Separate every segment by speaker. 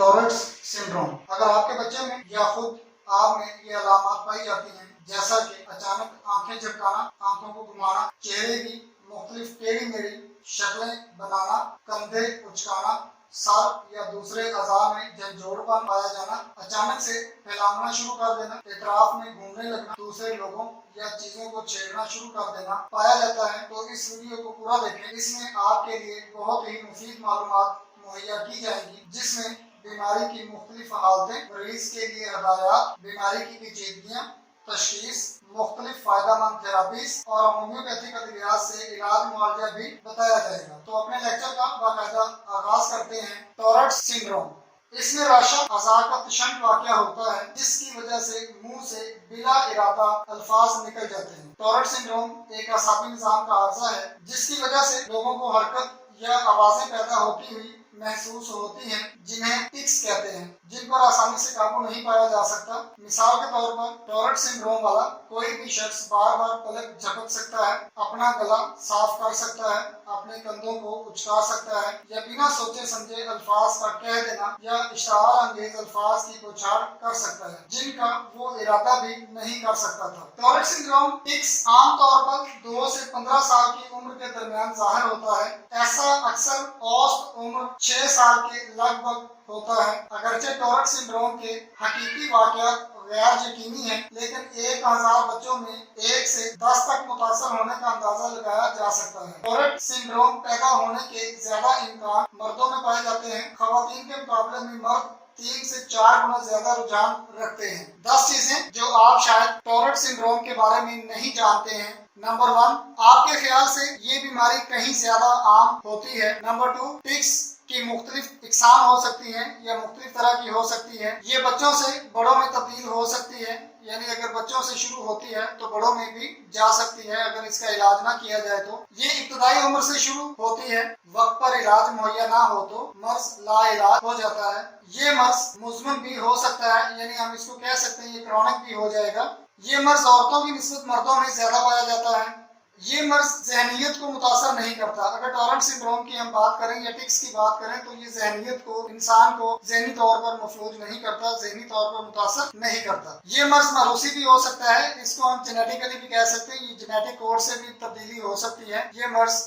Speaker 1: टॉरेट्स syndrome. अगर आपके बच्चे में या खुद आप में ये अलामत पाई जाती हैं, जैसा कि अचानक आंखें झपकाना, आंखों को घुमाना, चेहरे की मुख्तलिफ टेढ़ी मेढ़ी शक्लें बनाना, कंधे उचकाना, सर या दूसरे अज़ा में झंझोड़पन पाया जाना, अचानक से फैलाना शुरू कर देना, इतराफ में घूमने लगना, दूसरे लोगों या चीजों को छेड़ना शुरू कर देना पाया जाता है, तो इस वीडियो को पूरा देखें। इसमें आपके लिए बहुत ही मुफीद मालूमात मुहैया की जाएगी, जिसमें बीमारी की मुख्तलिफ हालतें, मरीज के लिए हदायत, बीमारी की पेचीदगियां, तशखीस, मुख्तलिफ फायदेमंद थेरापीज और होम्योपैथिक अद्वियात से इलाज मुआवजा भी बताया जाएगा। तो अपने लेक्चर का बाकायदा आगाज करते हैं। टॉरेट्स सिंड्रोम, इसमें राशा अज़ा का तशंट वाक़या होता है, जिसकी वजह से मुंह से बिला इरादा अल्फाज निकल जाते हैं। टॉरेट्स सिंड्रोम एक असाबी निज़ाम का हादसा है, जिसकी वजह से लोगों को हरकत या आवाजें पैदा होती हुई महसूस होती हैं, जिन्हें टिक्स कहते हैं, जिन पर आसानी से काबू नहीं पाया जा सकता। मिसाल के तौर पर टॉरेट्स सिंड्रोम वाला कोई भी शख्स बार बार पलक झपक सकता है, अपना गला साफ कर सकता है, अपने कंधों को उचका सकता है, या बिना सोचे समझे अल्फाज का कह देना या इश्तार अंगेज अल्फाज की बौछार कर सकता है, जिनका वो इरादा भी नहीं कर सकता था। टॉरेट्स सिंड्रोम टिक्स आमतौर पर 2 से 15 साल की उम्र के दरमियान जाहिर होता है। ऐसा अक्सर औसत उम्र 6 साल के लगभग होता है। अगरचे टॉरेट्स सिंड्रोम के हकीकी वाक़यात गैर यकीनी है, लेकिन 1000 बच्चों में 1 से 10 तक मुतासर होने का अंदाजा लगाया जा सकता है। टॉरेट्स सिंड्रोम पैदा होने के ज्यादा इम्कान मर्दों में पाए जाते हैं। खवातीन के मुकाबले में मर्द 3 से 4 गुना ज्यादा रुझान रखते हैं। 10 चीजें जो आप शायद टॉरेट्स सिंड्रोम के बारे में नहीं जानते हैं। नंबर 1, आपके ख्याल से ये बीमारी कहीं ज्यादा आम होती है। नंबर 2, टिक्स की मुख्तलिफ इकसाम हो सकती हैं या मुख्तलिफ तरह की हो सकती है। ये बच्चों से बड़ों में तब्दील हो सकती है, यानी अगर बच्चों से शुरू होती है तो बड़ों में भी जा सकती है अगर इसका इलाज ना किया जाए तो। ये इब्तदाई उम्र से शुरू होती है। वक्त पर इलाज मुहैया ना हो तो मर्ज ला इलाज हो जाता है। ये मर्ज मुज़मन भी हो सकता है, यानी हम इसको कह सकते हैं ये क्रॉनिक भी हो जाएगा। ये मर्ज औरतों की निस्बत मर्दों में ज्यादा पाया जाता है। ये मर्ज जहनीत को मुतासर नहीं करता। अगर टॉरेट्स सिंड्रोम की हम बात करें या टिक्स की बात करें तो ये जहनीत को, इंसान को जहनी तौर पर मफलूज नहीं करता, जहनी तौर पर मुतासर नहीं करता। ये मर्ज मरूसी भी हो सकता है, इसको हम जेनेटिकली भी कह सकते हैं। ये जेनेटिक कोड से भी तब्दीली हो सकती है। ये मर्ज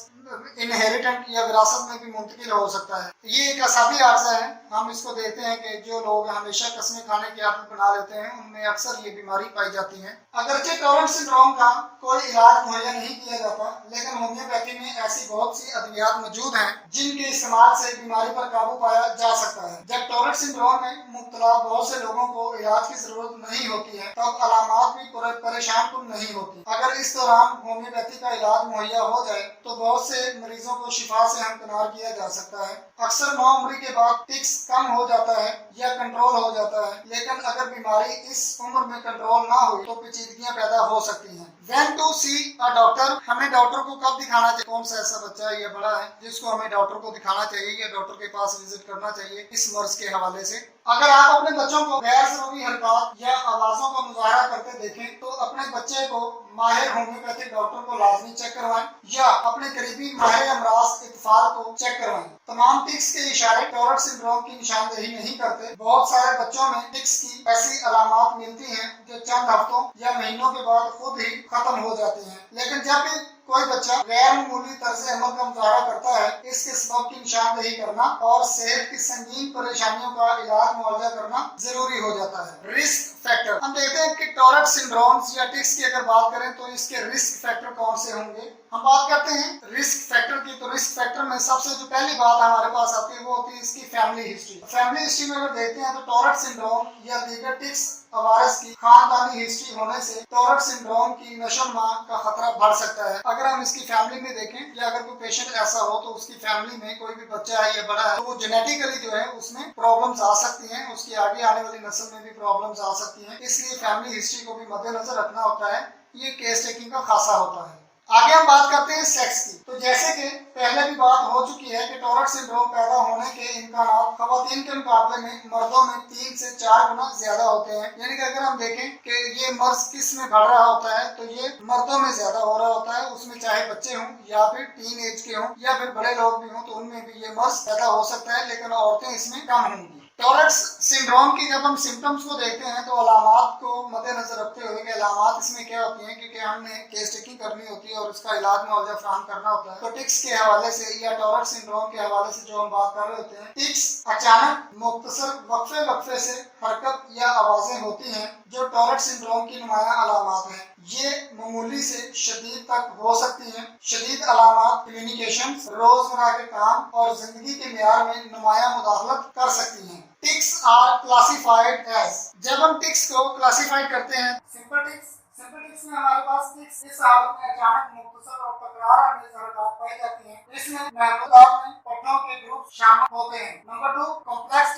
Speaker 1: इनहेरिटेंट या विरासत में भी मुंतकिल हो सकता है। ये एक असाबी आर्जा है। हम इसको देखते हैं कि जो लोग हमेशा कस्में खाने की आदत बना लेते हैं, उनमें अक्सर ये बीमारी पाई जाती है। अगरचे टॉरेट्स सिंड्रोम का कोई इलाज मुहैया नहीं किया जाता, लेकिन होम्योपैथी में ऐसी बहुत सी अद्वियात मौजूद हैं जिनके इस्तेमाल से बीमारी पर काबू पाया जा सकता है। जब टॉरेट्स सिंड्रोम में मुब्तला बहुत से लोगों को इलाज की जरूरत नहीं होती है, तब अलामात भी परेशान कुन नहीं होती। अगर इस दौरान होम्योपैथी का इलाज मुहैया हो जाए तो बहुत से मरीजों को शिफा से हमकिनार किया जा सकता है। अक्सर नौउम्री के बाद टिक्स कम हो जाता है या कंट्रोल हो जाता है, लेकिन अगर बीमारी इस उम्र में कंट्रोल ना हुई तो पेचीदगियां पैदा हो सकती हैं। When to see a doctor, हमें डॉक्टर को कब दिखाना चाहिए? कौन सा ऐसा बच्चा है या बड़ा है जिसको हमें डॉक्टर को दिखाना चाहिए या डॉक्टर के पास विजिट करना चाहिए इस मर्ज के हवाले से? अगर आप अपने बच्चों को गैर जरूरी हरकत या आवाजों का मुजाहरा करते देखें तो अपने बच्चे को माहिर होम्योपैथिक डॉक्टर को लाजमी चेक करवाएं या अपने करीबी माहिर अमराज इत्फाल को चेक करवाएं। तमाम टिक्स के इशारे टॉरेट्स सिंड्रोम की निशानदेही नहीं करते। बहुत सारे बच्चों में टिक्स की ऐसी अलामत मिलती हैं जो चंद हफ्तों या महीनों के बाद खुद ही खत्म हो जाती हैं। लेकिन जब भी कोई बच्चा गैर मामूली तर्ज अमल का मुजाहरा करता है, इसके सबब की निशानदेही करना और सेहत की संगीन परेशानियों का इलाज मुआवजा करना जरूरी हो जाता है। रिस्क फैक्टर, हम देखते हैं कि टॉरेट्स सिंड्रोम्स या टिक्स की अगर बात करें तो इसके रिस्क फैक्टर कौन से होंगे। हम बात करते हैं रिस्क फैक्टर की, तो रिस्क फैक्टर में सबसे जो पहली बात हमारे पास आती है वो होती है इसकी फैमिली हिस्ट्री। फैमिली हिस्ट्री में अगर देखते हैं तो टॉरेट्स सिंड्रोम या दीगर टिक्स वायरस की खानदानी हिस्ट्री होने से टॉरेट्स सिंड्रोम की नशोनुमा का खतरा बढ़ सकता है। अगर हम इसकी फैमिली में देखें या अगर कोई पेशेंट ऐसा हो तो उसकी फैमिली में कोई भी बच्चा है या बड़ा है तो वो जेनेटिकली जो है उसमें प्रॉब्लम्स आ सकती हैं, उसकी आगे आने वाली नस्ल में भी प्रॉब्लम्स आ सकती हैं। इसलिए फैमिली हिस्ट्री को भी मद्देनजर रखना होता है। ये केस टेकिंग का खासा होता है। आगे हम बात करते हैं सेक्स की। तो जैसे कि पहले भी बात हो चुकी है कि टॉरेट्स सिंड्रोम पैदा होने के इम्कानात खवातीन के मुकाबले में मर्दों में 3 से 4 गुना ज्यादा होते हैं। यानी कि अगर हम देखें कि ये मर्ज किस में बढ़ रहा होता है तो ये मर्दों में ज्यादा हो रहा होता है। उसमें चाहे बच्चे हों या फिर टीन एज के हों या फिर बड़े लोग भी हों तो उनमें भी ये मर्ज पैदा हो सकता है, लेकिन औरतें इसमें कम होंगी। टॉरेट्स सिंड्रोम की जब हम सिम्टम्स को देखते हैं तो अलामात को मद्देनजर रखते हुए कि अलामात इसमें क्या होती हैं, क्योंकि हमने केस टेकिंग करनी होती है और उसका इलाज मुआवजा फराहम करना होता है। तो टिक्स के हवाले से या टॉरेट सिंड्रोम के हवाले से जो हम बात कर रहे होते हैं, टिक्स अचानक मुख्तसर वक्फे वक्फे से हरकत या आवाजें होती हैं जो टॉरेट सिंड्रोम की नुमाया अलामात हैं। ये मामूली से शदीद तक हो सकती हैं। शदीद अलामात कम्युनिकेशन, रोजमर्रा के काम और जिंदगी के मेयार में नुमाया मुदाखलत कर सकती हैं। टिक्स आर क्लासिफाइड एज, जब हम टिक्स को क्लासिफाइड करते हैं, सिंपल टिक्स में हमारे पास टिक्स इस हालत में अचानक मुख्तसर और तकरार आमेज हरकत पाई जाती हैं। इसमें महदूदात में पठनों के ग्रुप शामिल होते हैं। नंबर 2, कॉम्प्लेक्स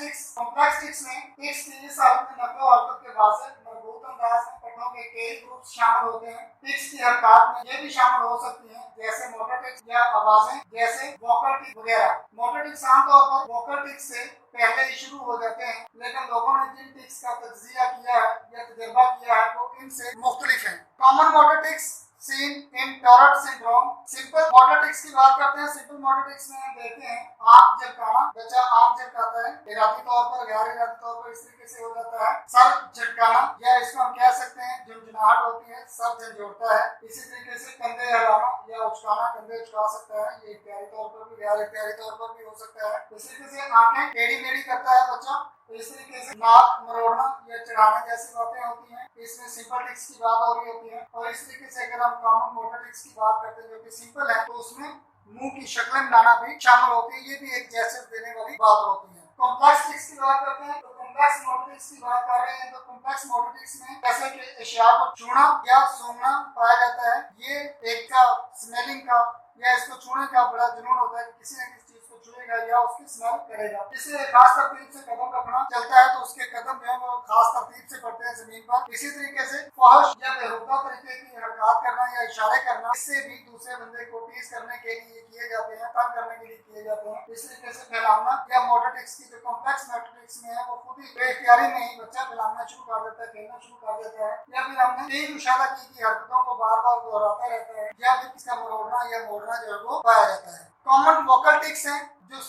Speaker 1: टिक्स में टिक्स की इस हालत में नकलो हरकत के वाज़ेह मरबूत अंदाज में पठनों के कई ग्रुप शामिल होते हैं। टिक्स की हरकत में ये भी शामिल हो सकती हैं जैसे मोटर टिक्स या आवाजें जैसे वोकल टिक्स वगैरह। मोटर टिक्स आमतौर पर वोकल टिक्स से पहले ही शुरू हो जाते हैं, लेकिन लोगों ने जिन टिक्स का तज्जिया किया है या तजर्बा किया है वो इनसे मुख्तलिफ है। Common motor tics seen in Tourette syndrome. Simple motor tics की बात करते हैं। सिंपल मोटर टिक्स में हम देखते हैं आंख झपकाना, बच्चा आंख झपकाता है, इरादी तौर पर गैर इरादी तौर पर इस तरीके से हो जाता है। सर झटकाना या इसको हम कह सकते हैं झुनझुनाहट होती है, सर झंझोड़ता है। इसी तरीके से कंधे हिलाना या उचकाना, कंधे उचका सकता है, ये इख्तियारी तौर पर भी गैर इख्तियारी तौर पर भी हो सकता है। इसी तरीके से आंखें टेढ़ी मेढ़ी करता है बच्चा, तो इस तरीके से नाक मरोड़ना या चढ़ाने जैसी बातें होती हैं। इसमें सिंपल टिक्स की बात हो रही होती है। और इस तरीके से अगर हम कॉमन मोटर टिक्स की बात करते हैं जो कि सिंपल है, तो उसमें मुंह की शक्लें बनाना भी शामिल होती है। ये भी एक जेस्चर देने वाली बात होती है। कॉम्प्लेक्स टिक्स की बात करते हैं तो कॉम्प्लेक्स मोटर टिक्स की बात कर रहे हैं तो कॉम्प्लेक्स मोटर टिक्स में जैसे कि अशिया को छूना या सूंघना पाया जाता है। ये एक का स्मेलिंग का या इसको छूने का बड़ा जुनून होता है, किसी न किसी चीज को छुएगा या उसकी स्मेल करेगा। इसे खास तरतीब से कदम रखना चलता है तो उसके कदम जो है वो खास तरतीब से पड़ते हैं जमीन पर। इसी तरीके से फहश या बेहुदा तरीके की हरकत करना या इशारे करना, इससे भी दूसरे बंदे को टीज करने के लिए किए जाते हैं, तंग करने के लिए किए जाते हैं। इस तरीके से फैलाना या मोटर टिक्स की जो कॉम्प्लेक्स मोटर टिक्स में है वो खुद ही बेख्तियारी में ही बच्चा फैलाना शुरू कर देता है, खेलना शुरू कर देता है, या फिर हमने तीन इशारा की हरकतों को बार बार दोहराता रहता है, या फिर इसका मरोड़ना या मोड़ना जो है वो पाया जाता है। कॉमन वोकल टिक्स हैं जो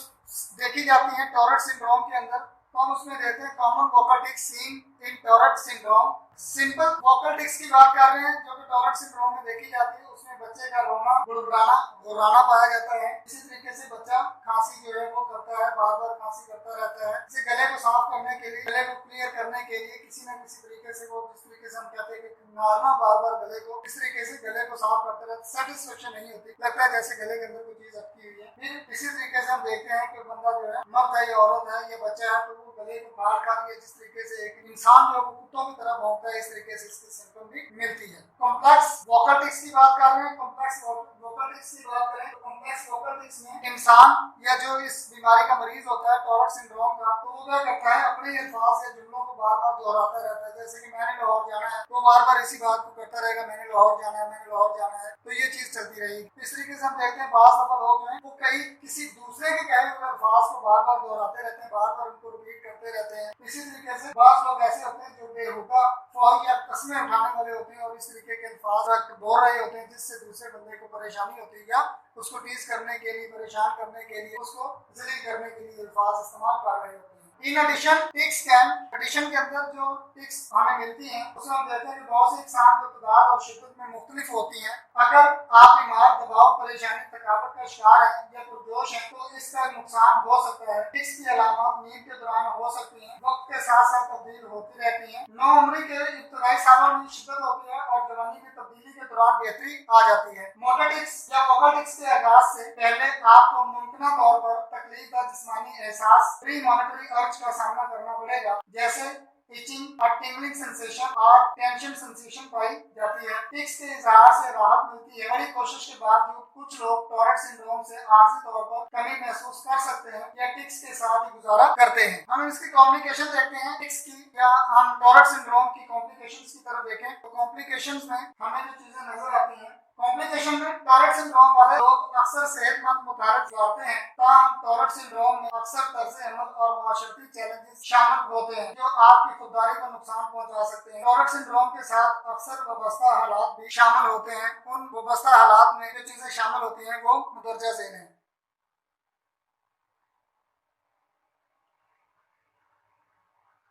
Speaker 1: देखी जाती है टॉरेट सिंड्रोम के अंदर, तो हम उसमें देखते हैं common vocal tics seen in Tourette syndrome. Simple vocal tics की बात कर रहे हैं जो कि टॉरेट सिंड्रोम में देखी जाती है। उसमें बच्चे का रोना, गुड़गुड़ाना, घुराना पाया जाता है। इसी तरीके से बच्चा खांसी जो है वो करता है, बार बार खांसी करता रहता है। इसे गले को साफ करने के लिए, गले को क्लियर करने के लिए किसी न किसी तरीके से वो, जिस तरीके से हम कहते हैं कि मारना बार बार गले को, इस तरीके से गले को साफ करते रहते, सेटिस्फेक्शन नहीं होती, लगता है जैसे गले के अंदर कोई चीज अटकी हुई है। फिर इसी तरीके से हम देखते हैं कि बंदा जो है मर्द है या औरत है या बच्चा है, तो वो गले को मार कर जिस तरीके से एक इंसान जो कुत्तों की तरह भौंकता है, इस तरीके से इसकी सिम्टम भी मिलती है। कॉम्प्लेक्स वोकल टिक्स की बात कर रहे हैं। कॉम्प्लेक्स वोकल टिक्स की बात करें तो कॉम्प्लेक्स वोकल टिक्स में इंसान या जो इस बीमारी का मरीज होता है टॉरेट सिंड्रोम का, तो वो क्या करता है अपने अल्फाज या जुमलों को बार बार दोहराता रहता है। जैसे कि मैंने लाहौर जाना है, तो बार बार इसी बात को करता रहेगा, मैंने लाहौर जाना है, मैंने लाहौर जाना है, तो ये चीज चलती रहेगी। इस तरीके से हम देखते हैं बास दफा लोग जो है वो कई किसी दूसरे के कहे हुए अल्फाज को बार बार दोहराते रहते हैं, बार बार उनको रिपीट करते रहते हैं। इसी तरीके से बास लोग ऐसे होते हैं जो बेहुदा फौज या कस्में उठाने वाले होते हैं और इस तरीके के अल्फाज बोल रहे होते हैं जिससे दूसरे बंदे को परेशानी होती है या उसको टीज करने के लिए, परेशान करने के लिए, उसको जलील करने के लिए अल्फाज इस्तेमाल कर रहे होते हैं। In addition tics can, addition के अंदर जो टिक्स हमें मिलती हैं उसमें हम देखते हैं कि बहुत सी इंसान जो तादाद और शिद्दत में मुख्तलिफ होती हैं। अगर आप बीमार, दबाव, परेशानी, थकावट का शिकार हैं या पुरजोश हैं तो इसका नुकसान हो सकता है। टिक्स की अलामत नींद के दौरान हो सकती हैं, वक्त के साथ साथ तब्दील होती रहती हैं। नौउम्री के इब्तदाई सालों में शिद्दत होती है और जवानी में तब्दीली के दौरान बेहतरी आ जाती है। मोटर टिक्स या वोकल टिक्स के आगाज से पहले आपको मुमकिन तौर पर तकलीफ का जिस्मानी एहसास, प्री मॉनिटरी अर्ज का सामना करना पड़ेगा, जैसे इचिंग और टिंगलिंग सेंसेशन और टेंशन सेंसेशन पाई जाती है। टिक्स के इजहार से राहत मिलती है। बड़ी कोशिश के बावजूद कुछ लोग टॉरेट सिंड्रोम से आर्जी तौर पर कमी महसूस कर सकते हैं या टिक्स के साथ ही गुजारा करते हैं। हम इसकी कॉम्प्लिकेशन देखते हैं टिक्स की, या हम टॉरेट सिंड्रोम की कॉम्प्लिकेशंस की तरफ देखें तो कॉम्प्लिकेशंस में हमें जो चीजें नजर आती हैं, कॉम्प्लिकेशन में टॉरेट सिंड्रोम वाले लोग अक्सर सेहतमंद मुतारफ जाते हैं, ताहम टॉरेट सिंड्रोम में अक्सर तर्ज अमल और माशरती चैलेंजेस शामिल होते हैं जो आपकी खुददारी को नुकसान पहुंचा सकते हैं। टॉरेट सिंड्रोम के साथ अक्सर वाबस्ता हालात भी शामिल होते हैं। उन वाबस्ता हालात में जो चीजें शामिल होती हैं वो मुदर्जा ज़ेल हैं।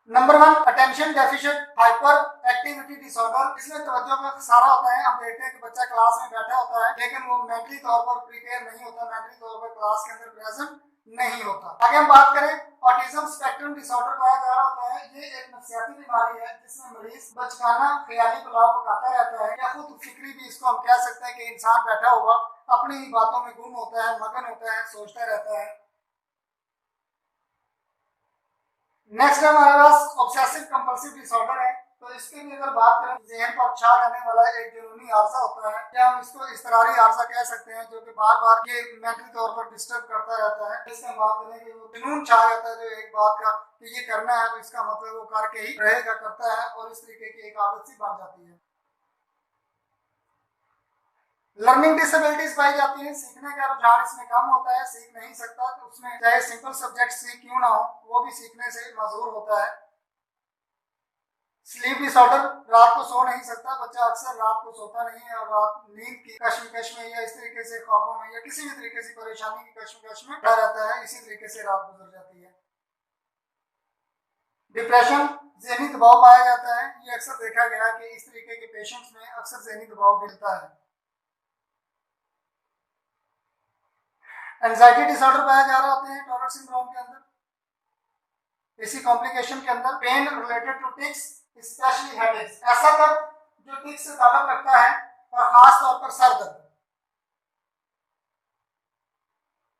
Speaker 1: Number 1 attention deficient hyper activity disorder. इसमें तवज्जो का खसारा होता है। हम देखते हैं कि बच्चा क्लास में बैठा होता है लेकिन वो मेंटली तौर पर प्रिपेयर नहीं होता, मेंटली तौर पर क्लास के अंदर प्रेजेंट नहीं होता। आगे हम बात करें ऑटिज्म स्पेक्ट्रम डिसऑर्डर पाया जा रहा होता है। ये एक नफसियाती बीमारी है जिसमें मरीज बचकाना ख्याली पुलाव पकाता रहता है, या खुद फिक्री भी इसको हम कह सकते हैं कि इंसान बैठा हुआ अपनी ही बातों में गुम होता है, मगन होता है, सोचता रहता है। नेक्स्ट हमारे पास ऑब्सेसिव कंपल्सिव डिसऑर्डर है। तो इसके लिए अगर बात करें, ज़हन पर छा रहने वाला एक जुनूनी आर्जा होता है, या हम इसको इस्तरारी आर्जा कह सकते हैं, जो कि बार बार ये मेंटली तौर पर डिस्टर्ब करता रहता है। इससे हम बात करें कि वो जुनून छा जाता है जो एक बात का कि ये करना है तो इसका मतलब वो करके ही रहेगा, करता है, और इस तरीके की एक आदत सी बन जाती है। लर्निंग डिसेबिलिटीज पाई जाती है। सीखने का रुझान इसमें कम होता है, सीख नहीं सकता, तो उसमें चाहे सिंपल सब्जेक्ट सीख क्यों ना हो वो भी सीखने से मजबूर होता है। स्लीप डिसऑर्डर, रात को सो नहीं सकता बच्चा, अक्सर रात को सोता नहीं है और रात नींद की कश्मकश में या इस तरीके से ख्वाबों में या किसी भी तरीके से परेशानी की कश्मकश में पड़ा रहता है। इसी तरीके से रात गुजर जाती है। डिप्रेशन, ज़हनी दबाव पाया जाता है। ये अक्सर देखा गया कि इस तरीके के पेशेंट्स में अक्सर ज़हनी दबाव गिरता है। एंजाइटी डिसऑर्डर पाया जा रहा होते हैं टॉरेट सिंड्रोम के अंदर। इसी कॉम्प्लिकेशन के अंदर pain related to tics specially headaches, ऐसा दर्द जो टिक्स से ताल्लुक रखता है और खास तौर पर सर दर्द।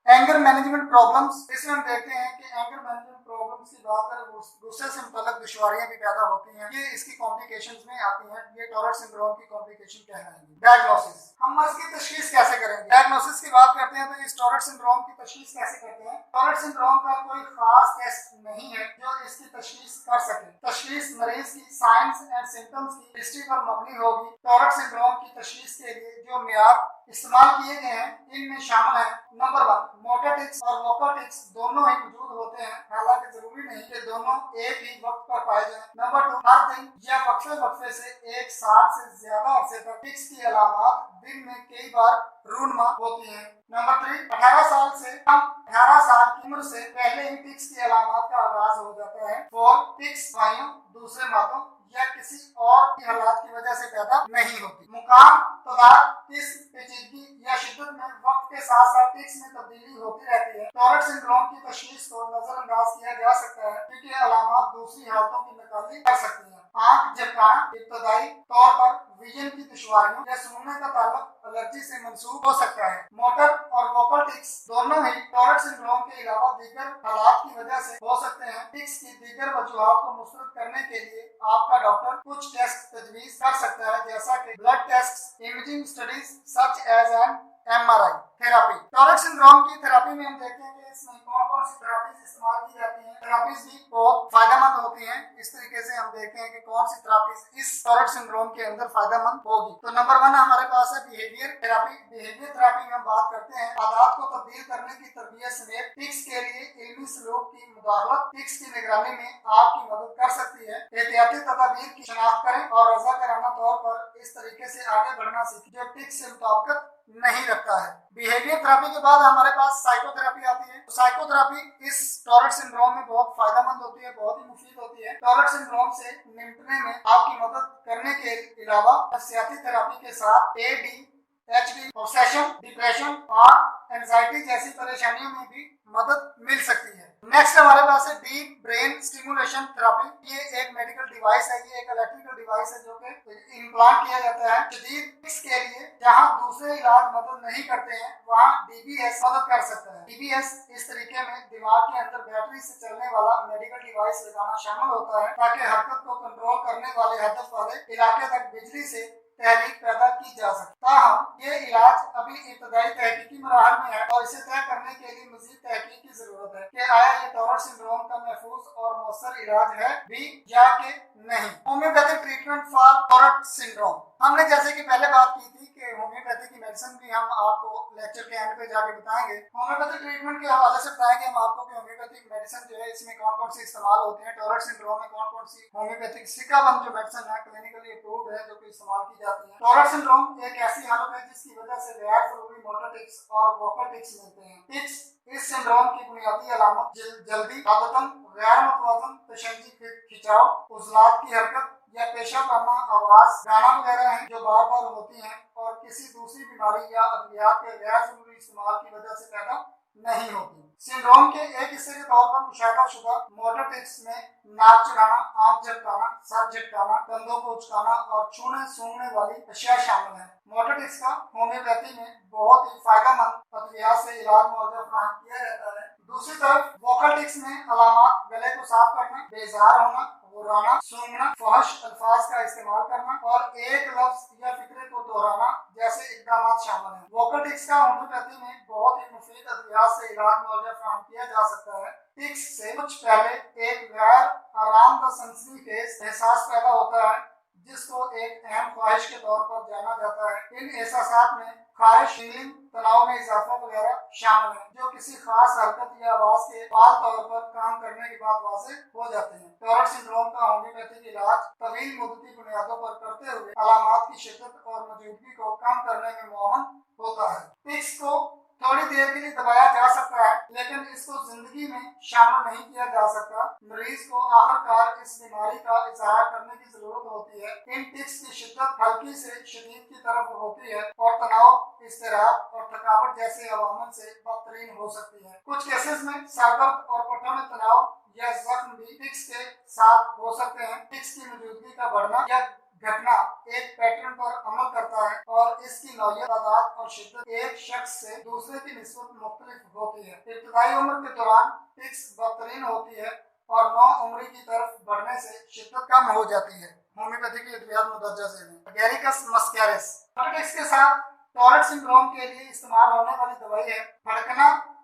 Speaker 1: एंगर मैनेजमेंट प्रॉब्लम्स, इसमें हम देखते हैं कि एंगर मैनेजमेंट प्रॉब्लम्स की बात करें, गुस्से से मुताल्लिक दुश्वारियां भी पैदा होती हैं, ये इसकी कॉम्प्लिकेशंस में आती हैं। ये टॉरेट सिंड्रोम की कॉम्प्लिकेशन कहलाएंगे। डायग्नोसिस, हम मर्ज की तशखीस कैसे करेंगे? डायग्नोसिस की बात करते हैं तो इस टॉरेट सिंड्रोम की तशखीस कैसे करते हैं? टॉरेट सिंड्रोम का कोई खास टेस्ट नहीं है जो इसकी तशखीस कर सके। तशखीस मरीज की साइंस एंड सिम्टम्स की हिस्ट्री पर मबनी होगी। टॉरेट सिंड्रोम की तशखीस के लिए जो मेयार इस्तेमाल किए गए हैं इनमें शामिल है, नंबर 1 मोटर टिक्स और वोकल टिक्स दोनों ही मौजूद होते हैं, हालांकि जरूरी नहीं कि दोनों एक ही वक्त पर पाए जाएं। नंबर 2 हर दिन या वक्फे से एक साल से ज्यादा अरसे तक टिक्स की अलामत दिन में कई बार रूनमा होती हैं। नंबर 3 18 साल से कम 18 साल की उम्र से पहले ही टिक्स की अलामत का आगाज हो जाता है। 4 टिक्स दवाइयों, दूसरे मातों या किसी और की हालात की वजह से पैदा नहीं होती। मुकाम, तादाद, किस्म, पेचीदगी या शिद्दत में वक्त के साथ साथ टिक्स में तब्दीली होती रहती है। टॉरेट सिंड्रोम की तशखीस को नजरअंदाज किया जा सकता है क्योंकि अलामत दूसरी हालतों की नकाली कर सकती हैं। आंख झपकाना इब्तदाई तौर पर विजन की दुश्वारियों या सूंघने का ताल्लुक एलर्जी से मंसूब हो सकता है। मोटर और वोकल टिक्स दोनों ही टॉरेट सिंड्रोम के अलावा दीगर हालात की वजह से हो सकते हैं। टिक्स की दीगर वजूहात को मुस्तरद करने के लिए आपका डॉक्टर कुछ टेस्ट तजवीज कर सकता है, जैसा कि blood test, imaging studies such as an MRI therapy. Tourette syndrome की थेरापी में हम देखते हैं कि इसमें कौन कौन सी थेरापीज इस्तेमाल की जाती हैं। थेरापीज भी बहुत फायदेमंद होती हैं। इस तरीके से हम देखते हैं कि कौन सी थेरापीज इस टॉरेट सिंड्रोम के अंदर फायदेमंद होगी। तो नंबर 1 हमारे पास है बिहेवियर थेरापी। बिहेवियर थेरापी में हम बात करते हैं आदत को तब्दील करने की तरबियत समेत टिक्स के लिए इल्मी सलूक की मुदाखलत टिक्स की निगरानी में आपकी मदद कर सकती है। एहतियाती तदाबीर की शनाख्त करें और रज़ाकाराना तौर पर इस तरीके से आगे बढ़ना सीखें जो टिक्स से मुताबिकत नहीं रखता है। बिहेवियर थेरापी के बाद हमारे पास साइकोथेरापी आती है। साइकोथेरापी इस टॉरेट सिंड्रोम में बहुत फायदेमंद होती है, बहुत ही मुफीद होती है। टॉरेट सिंड्रोम से निपटने में आपकी मदद करने के अलावा नफ्सियाती थेरापी के साथ ADHD, ऑब्सेशन, डिप्रेशन और एंजाइटी जैसी परेशानियों में भी मदद मिल सकती है। नेक्स्ट हमारे पास है डीप ब्रेन स्टिमुलेशन थेरापी। ये एक मेडिकल डिवाइस है, ये एक इलेक्ट्रिकल डिवाइस है जो कि इम्प्लांट किया जाता है शदीद टिक्स के लिए। जहां दूसरे इलाज मदद नहीं करते हैं वहां DBS मदद कर सकता है। DBS इस तरीके में दिमाग के अंदर बैटरी से चलने वाला मेडिकल डिवाइस लगाना शामिल होता है ताकि हरकत को कंट्रोल करने वाले हदफ वाले इलाके तक बिजली से तहरीक पैदा की जा सकता है। ये इलाज अभी इब्तदाई तहकीकी मराहल में है और इसे तय करने के लिए मजीद तहकीक की जरूरत है कि आया ये टॉरेट सिंड्रोम का महफूज और मौसर इलाज है भी या कि नहीं। Homeopathic treatment for torrid syndrome. हमने जैसे कि पहले बात की थी कि होम्योपैथी की मेडिसिन भी हम आपको लेक्चर के एंड पे जाके बताएंगे। होम्योपैथी ट्रीटमेंट के हवाले से बताएंगे हम आपको कि होम्योपैथिक मेडिसिन जो है इसमें कौन कौन सी इस्तेमाल होते हैं, टॉरेट सिंड्रोम में कौन कौन सी होम्योपैथिक सिकाबंद जो मेडिसिन है क्लिनिकली अप्रूव्ड है जो कि इस्तेमाल की जाती है। टॉरेट सिंड्रोम एक ऐसी हालत है जिसकी वजह से गैर जरूरी मोटर टिक्स और वोकल टिक्स मिलते हैं। टिक्स इस सिंड्रोम की बुनियादी अलामत जल्दी, आदतन गैर मुतवाज़न तशंजी खिंचाव, उजलात की हरकत या पेशाब करना, आवाज, गाना वगैरह हैं जो बार बार होती हैं और किसी दूसरी बीमारी या अद्वियात के गैर जरूरी इस्तेमाल की वजह से पैदा नहीं होती। सिंड्रोम के एक हिस्से के तौर पर मुशाहिदाशुदा मोटर टिक्स में नाक चढ़ाना, आंख झपकाना, सर झटकाना, कंधों को उचकाना और छूने सूंघने वाली अशिया शामिल है। मोटर टिक्स का होम्योपैथी में बहुत ही फायदेमंद अद्वियात से इलाज मुआवजा फराहम किया जाता है। दूसरी तरफ वोकल टिक्स में अलामात गले को साफ करना, बेजार होना, गुर्राना, सूंघना, फहश अल्फाज का इस्तेमाल करना और एक लफ्ज या फिक्रे को दोहराना जैसे इकदाम शामिल हैं। वोकल टिक्स का होम्योपैथी में बहुत ही मुफीद अद्वियात से इलाज मुआवजा फराहम किया जा सकता है। टिक्स से कुछ पहले एक गैर आरामदा सनसनीखेज एहसास पैदा होता है जिसको एक अहम ख्वाहिश के तौर पर जाना जाता है। इन एहसासात में खारिश, फीलिंग, तनाव में इजाफा वगैरह शामिल है जो किसी खास हरकत या आवाज के फाल तौर पर काम करने के बाद वाज़ेह हो जाते हैं। टॉरेट सिंड्रोम का होम्योपैथिक इलाज तवील मुद्दती बुनियादों पर करते हुए अलामात की शिद्दत और मौजूदगी को कम करने में मुआवन होता है। टिक्स को थोड़ी देर के लिए दबाया जा सकता है लेकिन इसको जिंदगी में शामिल नहीं किया जा सकता। मरीज को आखिरकार इस बीमारी का इजहार करने की जरूरत होती है। इन टिक्स की शिद्दत हल्की से शदीद की तरफ होती है और तनाव, इस्तिराब और थकावट जैसे अवामिल से बदतरीन हो सकती है। कुछ केसेस में सरदर्द और पट्टों में तनाव या जख्म भी टिक्स के साथ हो सकते हैं। टिक्स की मौजूदगी का बढ़ना या घटना एक पैटर्न पर अमल करता है और इसकी नौयत, तादाद और शिद्दत एक शख्स से दूसरे की निस्बत मुख्तलिफ होती है। इब्तदाई उम्र के दौरान टिक्स बदतरीन होती है और नौ उम्री की तरफ बढ़ने से शिद्दत कम हो जाती है। होम्योपैथी की अद्वियात मुदर्जा से एगेरिकस मस्कैरिस टिक्स के साथ टॉरेट सिंड्रोम के लिए इस्तेमाल होने वाली दवाई है।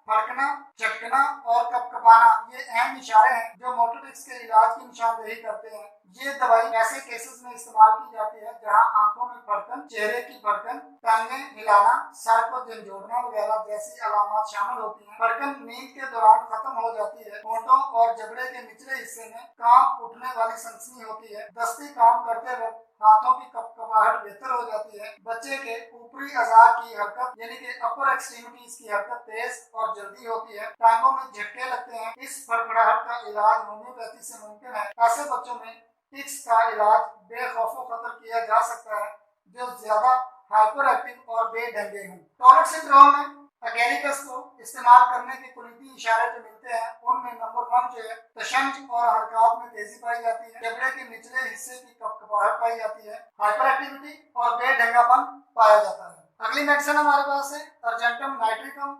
Speaker 1: फड़कना, झटकना और कपकपाना ये अहम इशारे हैं जो मोटर टिक्स के इलाज की निशानदेही करते हैं। ये दवाई ऐसे केसेस में इस्तेमाल की जाती है जहां आंखों में फड़कन, चेहरे की फड़कन, टांगें हिलाना, सर को झंझोड़ना वगैरह जैसी अलामत शामिल होती हैं। फड़कन नींद के दौरान खत्म हो जाती है। होंठों और जबड़े के निचले हिस्से में काम उठने वाली सनसनी होती है। दस्ती काम करते वक्त हाथों की कपकपाहट बेहतर हो जाती है। बच्चे के ऊपरी अज़ा की हरकत यानी कि अपर एक्सट्रीमिटीज की हरकत तेज और जल्दी होती है। टांगों में झटके लगते हैं। इस फड़फड़ाहट का इलाज होम्योपैथी से मुमकिन है। ऐसे बच्चों में टिक्स का इलाज बेखौफो खतर किया जा सकता है जो ज्यादा हाइपर एक्टिव और बेढंगे हों। टॉरेट सिंड्रोम में एगेरिकस को इस्तेमाल करने के कुलीदी इशारे जो मिलते हैं उनमें नंबर 1 जो है तशंज और हरकत में तेजी पाई जाती है। जबड़े के निचले हिस्से की कपकपाहट पाई जाती है। हाइपर एक्टिविटी और बेढंगापन पाया जाता है। अगली मेडिसिन हमारे पास है अर्जेंटम नाइट्रिकम।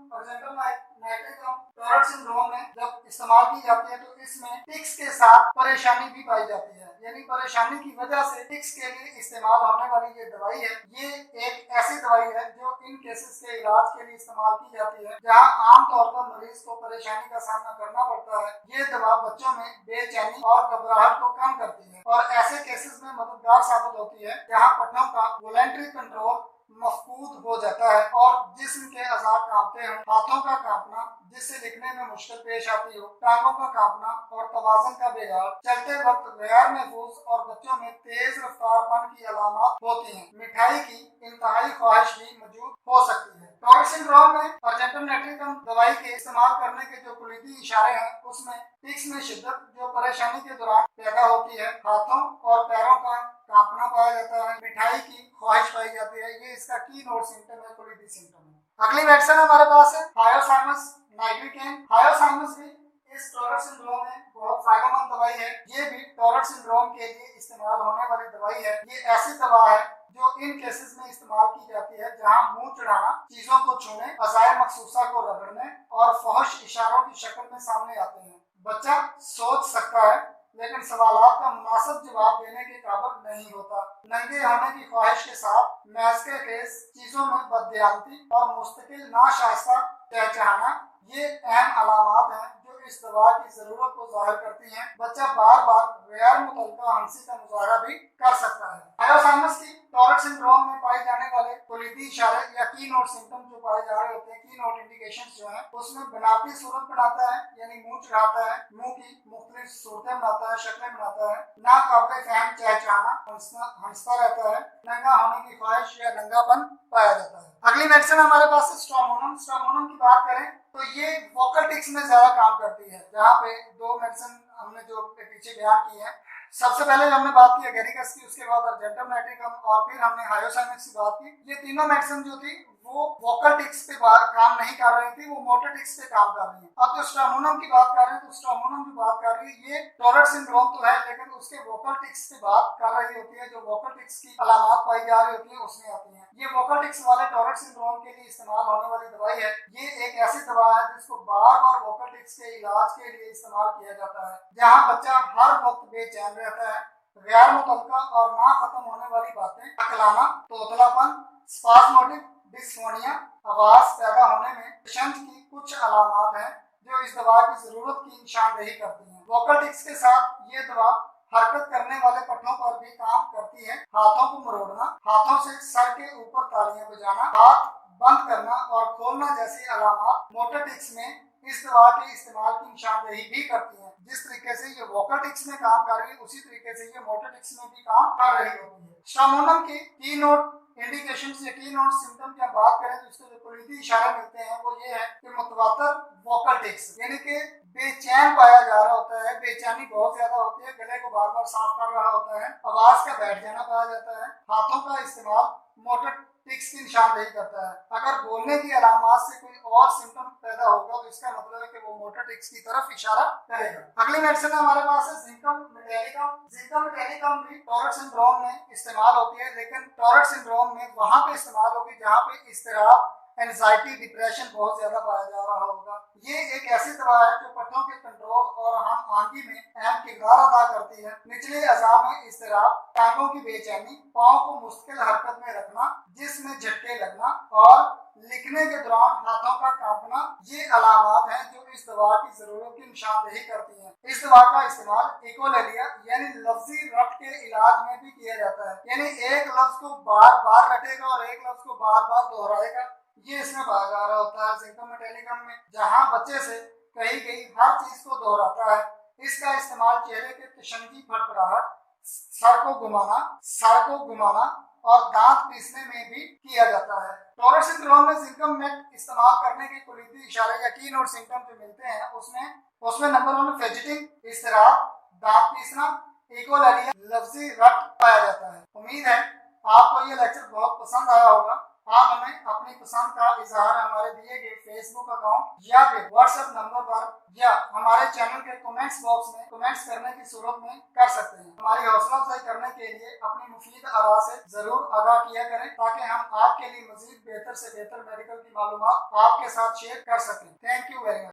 Speaker 1: टॉरेट सिंड्रोम में जब इस्तेमाल की जाती है तो इसमें टिक्स के साथ परेशानी भी पाई जाती है, यानी परेशानी की वजह से टिक्स के लिए इस्तेमाल होने वाली ये दवाई है। ये एक ऐसी दवाई है जो इन केसेस के इलाज के लिए इस्तेमाल की जाती है जहां आमतौर पर मरीज को परेशानी का सामना करना पड़ता है। ये दवा बच्चों में बेचैनी और घबराहट को कम करती है और ऐसे केसेस में मददगार साबित होती है जहाँ पट्टों का वॉलेंट्री कंट्रोल मफकूद हो जाता है और जिस्म के अज़ा कांपते हैं। हाथों का कांपना जिससे लिखने में मुश्किल पेश आती हो, टांगों का कांपना और तवाज़ुन का बिगाड़, चलते वक्त गैर महफूज और बच्चों में तेज रफ्तारपन की अलामत होती हैं। मिठाई की इंतहाई ख्वाहिश भी मौजूद हो सकती है। टॉरेट सिंड्रोम में अर्जेंटम नाइट्रिकम दवाई के इस्तेमाल करने के जो कुलीदी इशारे हैं उसमें टिक्स में शिद्दत जो परेशानी के दौरान पैदा होती है, हाथों और पैरों का कांपना पाया जाता है, मिठाई की ख्वाहिश पाई जाती है। ये इसका की नोट सिम्टम है, कुलीदी सिम्टम है। अगली मेडिसिन हमारे पास है हायोसाइमस नाइट्रिकेन। हायोसाइमस भी इस टॉरेट सिंड्रोम में बहुत फायदेमंद दवाई है। ये भी टॉरेट सिंड्रोम के लिए इस्तेमाल होने वाली दवाई है। ये ऐसी दवा है जो इन केसेस में इस्तेमाल की जाती है जहां मुंह चढ़ाना, चीजों को छूने, अज़ाए मखसूसा को रगड़ने और फहश इशारों की शक्ल में सामने आते हैं। बच्चा सोच सकता है लेकिन सवालात का मुनासिब जवाब देने के काबिल नहीं होता। नंगे होने की ख्वाहिश के साथ मैस्के केस, चीजों में बददियानती और मुस्तकिल नाशाइस्ता चहचहाना ये अहम अलामात हैं जो को इस दवा की जरूरत को जाहिर करती हैं। बच्चा बार बार गैर मुतल्लिका हंसी का मुजाहरा भी कर सकता है। हायोसाइनस की टॉरेट सिंड्रोम में पाए जाने वाले कुलीदी इशारे या की नोट सिम्टम जो पाए जा रहे होते हैं, की नोट इंडिकेशंस जो है, उसमें बनावटी सूरत बनाता है, यानी मुंह चढ़ाता है, मुंह की मुख्तलिफ सूरतें बनाता है, शक्लें बनाता है, ना काबिल फहम चहचहाना, हंसता रहता है, नंगा होने की ख्वाहिश या नंगापन पाया जाता है। अगली मेडिसिन हमारे पास है स्ट्रोमोनम। स्ट्रोमोनम की बात करें तो ये वोकल टिक्स में ज्यादा काम करती है। जहाँ पे दो मेडिसिन हमने जो पीछे बयान की है, सबसे पहले हमने बात की एगेरिकस की, उसके बाद अर्जेंटम नाइट्रिकम और फिर हमने हायोसाइनस की बात की। ये तीनों मेडिसिन जो थी वो वोकल टिक्स पे काम नहीं कर रही थी, वो मोटर टिक्स पे काम कर रही है। अब जो स्ट्रोमोनम की बात कर रहे हैं तो स्ट्रोमोनम की बात कर रही है, ये टॉरेट सिंड्रोम तो है लेकिन उसके वोकल टिक्स पे बात कर रही होती है। जो वोकल टिक्स की अलामत पाई जा रही होती है उसमें आती है। ये वोकल टिक्स वाले टॉरेट सिंड्रोम के लिए इस्तेमाल होने वाली दवाई है। ये एक ऐसी दवा है जिसको बार बार वोकल टिक्स के इलाज के लिए इस्तेमाल किया जाता है। जहाँ बच्चा हर वक्त बेचैन रहता है, गैर मुतल्लिका और ना खत्म होने वाली बातें, अकलाना, तोतलापन, स्पाज्मोटिक डिस्फोनिया, आवाज पैदा होने में पेशेंट की कुछ अलामत हैं जो इस दवा की जरूरत की निशानदेही करती हैं। वोकल टिक्स के साथ ये दवा हरकत करने वाले पट्टों पर भी काम करती है। हाथों को मरोड़ना, हाथों से सर के ऊपर तालियां बजाना, हाथ बंद करना और खोलना जैसी अलामत मोटर टिक्स में इस दवा के इस्तेमाल की निशानदेही भी करती है। जिस तरीके से ये वोकल टिक्स में काम कर रही है उसी तरीके से ये मोटर टिक्स में भी काम कर रही होती है। स्ट्रोमोनम की की नोट इंडिकेशंस या की नोट सिम्टम की बात करें तो इसके जो कुलीदी इशारे मिलते हैं वो ये है कि मुतवातर वोकल टिक्स, यानी कि बेचैन पाया जा रहा होता है, बेचैनी बहुत ज्यादा होती है, गले को बार बार साफ कर रहा होता है, आवाज का बैठ जाना पाया जाता है, हाथों का इस्तेमाल मोटर टिक्स की निशानदेही करता है। अगर बोलने की अलामत से कोई और सिम्टम पैदा होगा तो इसका मतलब है कि वो मोटर टिक्स की तरफ इशारा करेगा। अगली मेडिसिन हमारे पास है जिंकम मेटालिकम। जिंकम मेटालिकम भी टॉरेट सिंड्रोम में इस्तेमाल होती है, लेकिन टॉरेट सिंड्रोम में वहां पे इस्तेमाल होगी जहाँ पे इस्तिराब, एंजाइटी, डिप्रेशन बहुत ज्यादा पाया जा रहा होगा। ये एक ऐसी दवा है जो पट्टों के कंट्रोल और हम आंगी में अहम किरदार अदा करती है। निचले अज़ा में इस्तिराब, टांगों की बेचैनी, पाँव को मुश्किल हरकत में रखना, जिसमें झटके लगना और लिखने के दौरान हाथों का कांपना, ये अलामत हैं जो इस दवा की जरूरत की निशानदेही करती हैं। इस दवा का इस्तेमाल इकोलेलिया यानी लफ्जी रट के इलाज में भी किया जाता है, यानी एक लफ्ज को बार बार रटेगा और एक लफ्ज को बार बार दोहराएगा, ये इसमें पाया जा रहा होता है जिंकम मेटालिकम में। जहाँ बच्चे से कही गई हर चीज को दोहराता है। इसका इस्तेमाल चेहरे के तशंगी, फड़फड़ाहट, सर को घुमाना और दांत पीसने में भी किया जाता है। टॉरेट सिंड्रोम में जिंकम मेट इस्तेमाल करने के कुलीदी इशारे या की नोट सिम्टम जो मिलते हैं उसमें नंबर 1 फेजिटिंग, इस्तिराब, दांत पीसना, इकोलेलिया, लफ्जी रट पाया जाता है। उम्मीद है आपको ये लेक्चर बहुत पसंद आया होगा। आप हमें अपनी पसंद का इजहार हमारे दिए गए फेसबुक अकाउंट या फिर व्हाट्सएप नंबर पर या हमारे चैनल के कमेंट्स बॉक्स में कमेंट्स करने की सूरत में कर सकते हैं। हमारी हौसला अफजाई करने के लिए अपनी मुफीद आरा से जरूर आगाह किया करें ताकि हम आपके लिए मजीद बेहतर से बेहतर मेडिकल की मालूमात आपके साथ शेयर कर सकें। Thank you very much.